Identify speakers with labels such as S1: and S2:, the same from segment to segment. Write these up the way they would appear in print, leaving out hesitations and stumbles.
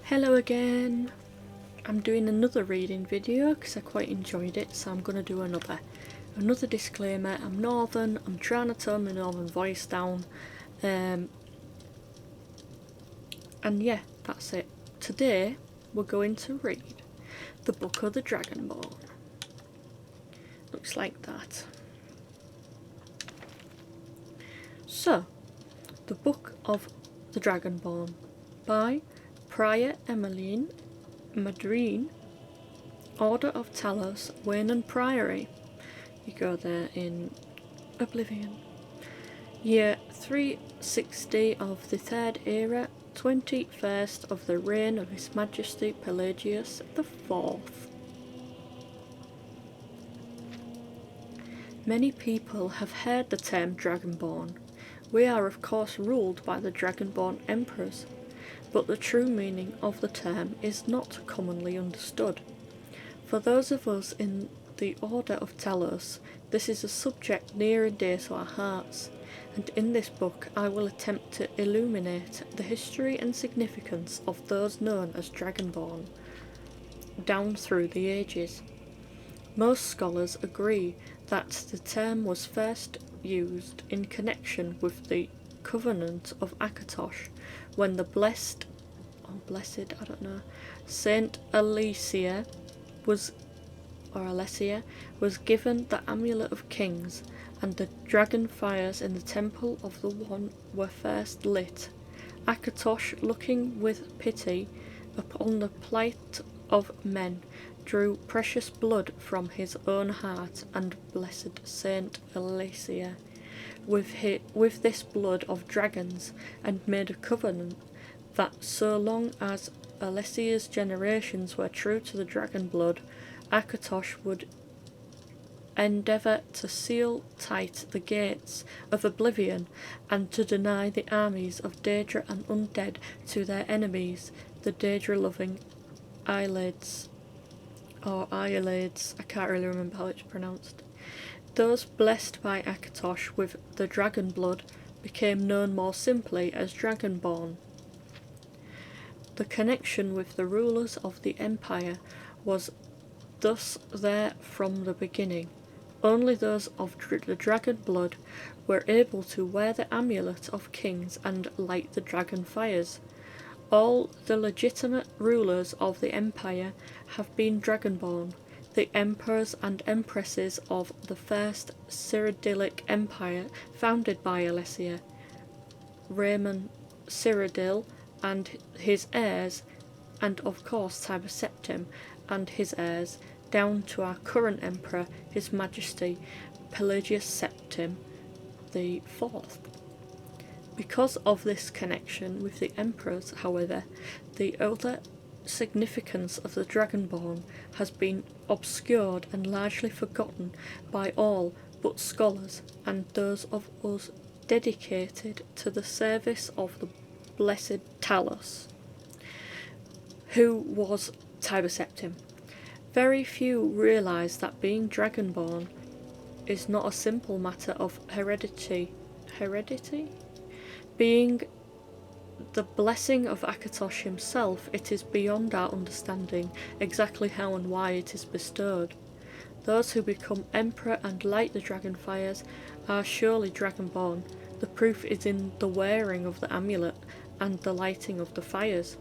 S1: Hello again! I'm doing another reading video because I quite enjoyed it, so I'm going to do another disclaimer. I'm northern, I'm trying to tone my northern voice down, and yeah, that's it. Today we're going to read the Book of the Dragonborn. Looks like that. So, the Book of the Dragonborn by Prior Emmeline Madrine, Order of Talos, Waynon Priory. You go there in Oblivion. Year 360 of the Third Era, 21st of the reign of His Majesty Pelagius the Fourth. Many people have heard the term Dragonborn. We are of course ruled by the Dragonborn Emperors, but the true meaning of the term is not commonly understood. For those of us in the Order of Talos, this is a subject near and dear to our hearts, and in this book I will attempt to illuminate the history and significance of those known as Dragonborn, down through the ages. Most scholars agree that the term was first used in connection with the Covenant of Akatosh, when the blessed, Saint Alessia was given the Amulet of Kings, and the dragon fires in the Temple of the One were first lit. Akatosh, looking with pity upon the plight of men, drew precious blood from his own heart and blessed Saint Alessia with this blood of dragons, and made a covenant that so long as Alessia's generations were true to the dragon blood, Akatosh would endeavour to seal tight the gates of oblivion and to deny the armies of Daedra and undead to their enemies, the Daedra-loving Eyelids, I can't really remember how it's pronounced. Those blessed by Akatosh with the dragon blood became known more simply as Dragonborn. The connection with the rulers of the Empire was thus there from the beginning. Only those of the dragon blood were able to wear the Amulet of Kings and light the dragon fires. All the legitimate rulers of the Empire have been Dragonborn. The emperors and empresses of the first Cyrodiilic Empire, founded by Alessia, Raymond Cyrodiil and his heirs, and of course Tiber Septim and his heirs, down to our current emperor, His Majesty Pelagius Septim the Fourth. Because of this connection with the emperors, however, the other significance of the Dragonborn has been obscured and largely forgotten by all but scholars and those of us dedicated to the service of the blessed Talos, who was Tiber Septim. Very few realise that being Dragonborn is not a simple matter of heredity? Being the blessing of Akatosh himself, it is beyond our understanding exactly how and why it is bestowed. Those who become emperor and light the dragon fires are surely Dragonborn. The proof is in the wearing of the amulet and the lighting of the fires.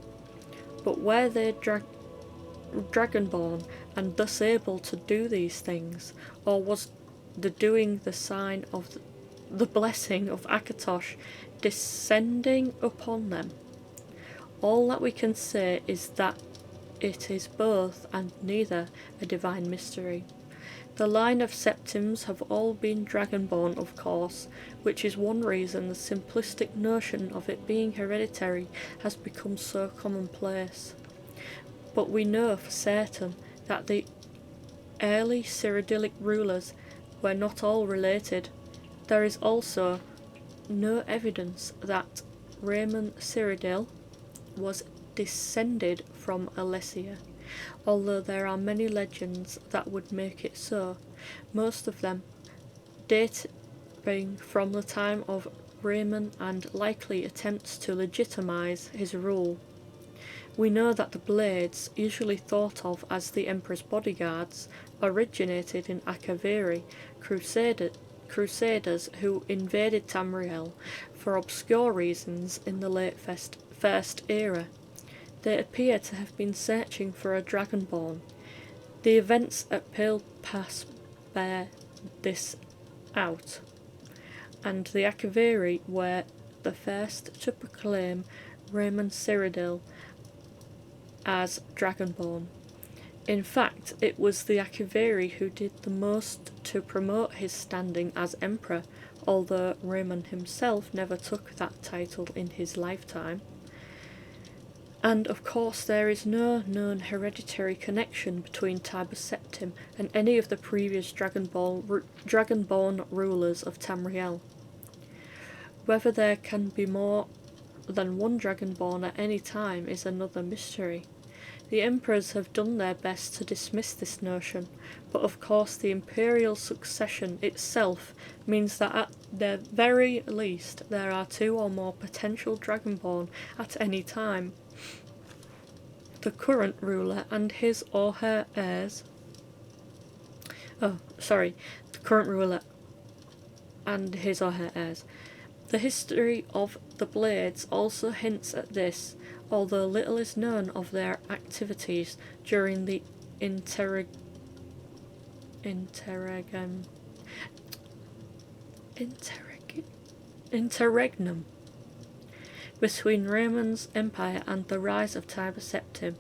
S1: But were they Dragonborn and thus able to do these things, or was the doing the sign of the blessing of Akatosh descending upon them? All that we can say is that it is both and neither a divine mystery. The line of Septims have all been Dragonborn, of course, which is one reason the simplistic notion of it being hereditary has become so commonplace. But we know for certain that the early Cyrodiilic rulers were not all related. There is also no evidence that Raymond Cyrodiil was descended from Alessia, although there are many legends that would make it so, most of them dating from the time of Raymond and likely attempts to legitimise his rule. we know that the blades, usually thought of as the Emperor's bodyguards, originated in Akaviri, crusaders who invaded Tamriel for obscure reasons in the late First Era. They appear to have been searching for a Dragonborn. The events at Pale Pass bear this out, and the Akaviri were the first to proclaim Raymond Cyrodiil as Dragonborn. In fact, it was the Akaviri who did the most to promote his standing as Emperor, although Raymond himself never took that title in his lifetime. And of course there is no known hereditary connection between Tiber Septim and any of the previous Dragonborn rulers of Tamriel. Whether there can be more than one Dragonborn at any time is another mystery. The emperors have done their best to dismiss this notion, but of course the imperial succession itself means that at the very least there are 2 or more potential Dragonborn at any time. The current ruler and his or her heirs. The current ruler and his or her heirs. The history of the Blades also hints at this, although little is known of their activities during the interregnum between Raymond's empire and the rise of Tiber Septim.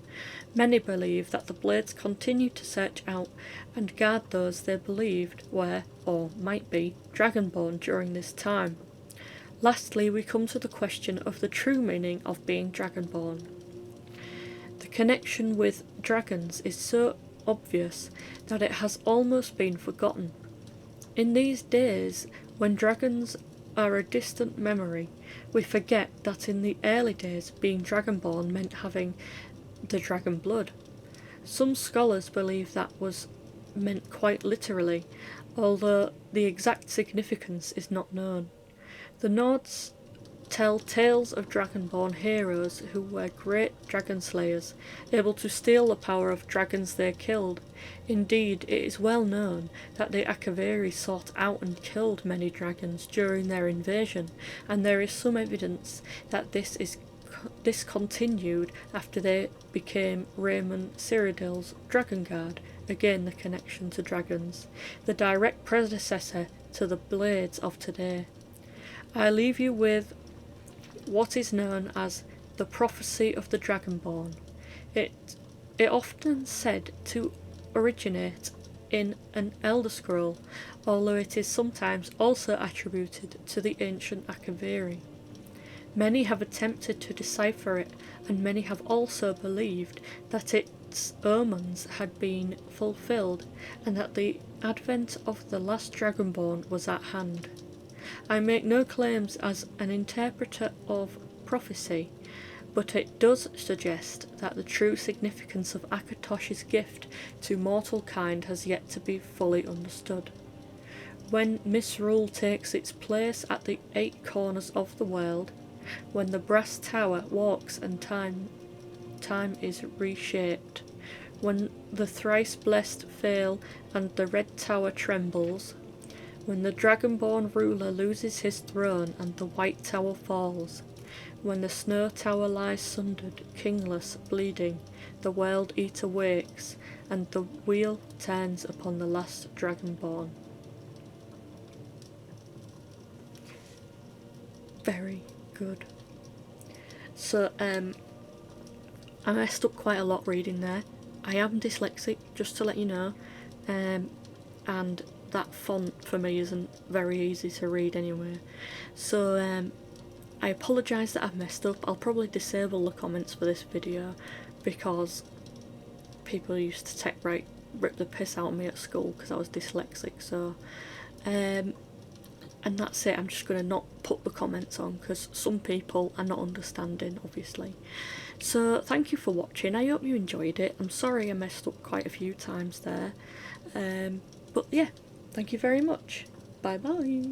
S1: Many believe that the Blades continued to search out and guard those they believed were, or might be, Dragonborn during this time. Lastly, we come to the question of the true meaning of being Dragonborn. The connection with dragons is so obvious that it has almost been forgotten. In these days, when dragons are a distant memory, we forget that in the early days being Dragonborn meant having the dragon blood. Some scholars believe that was meant quite literally, although the exact significance is not known. The Nords tell tales of Dragonborn heroes who were great dragon slayers, able to steal the power of dragons they killed. Indeed, it is well known that the Akaviri sought out and killed many dragons during their invasion, and there is some evidence that this continued after they became Raymond Cyrodiil's Dragon Guard, again the connection to dragons, the direct predecessor to the Blades of today. I leave you with what is known as the prophecy of the Dragonborn. It often said to originate in an Elder Scroll, although it is sometimes also attributed to the ancient Akaviri. Many have attempted to decipher it, and many have also believed that its omens had been fulfilled, and that the advent of the last Dragonborn was at hand. I make no claims as an interpreter of prophecy, but it does suggest that the true significance of Akatosh's gift to mortal kind has yet to be fully understood. When misrule takes its place at the 8 corners of the world, when the brass tower walks and time is reshaped, when the thrice blessed fail and the red tower trembles, when the Dragonborn ruler loses his throne and the white tower falls, when the snow tower lies sundered, kingless, bleeding, the world eater wakes, and the wheel turns upon the last Dragonborn. Very good. So, I messed up quite a lot reading there. I am dyslexic, just to let you know, and that font for me isn't very easy to read anyway. So I apologise that I've messed up. I'll probably disable the comments for this video because people used to rip the piss out of me at school because I was dyslexic. So and that's it. I'm just going to not put the comments on because some people are not understanding, obviously. So thank you for watching. I hope you enjoyed it. I'm sorry I messed up quite a few times there, but yeah, thank you very much. Bye bye.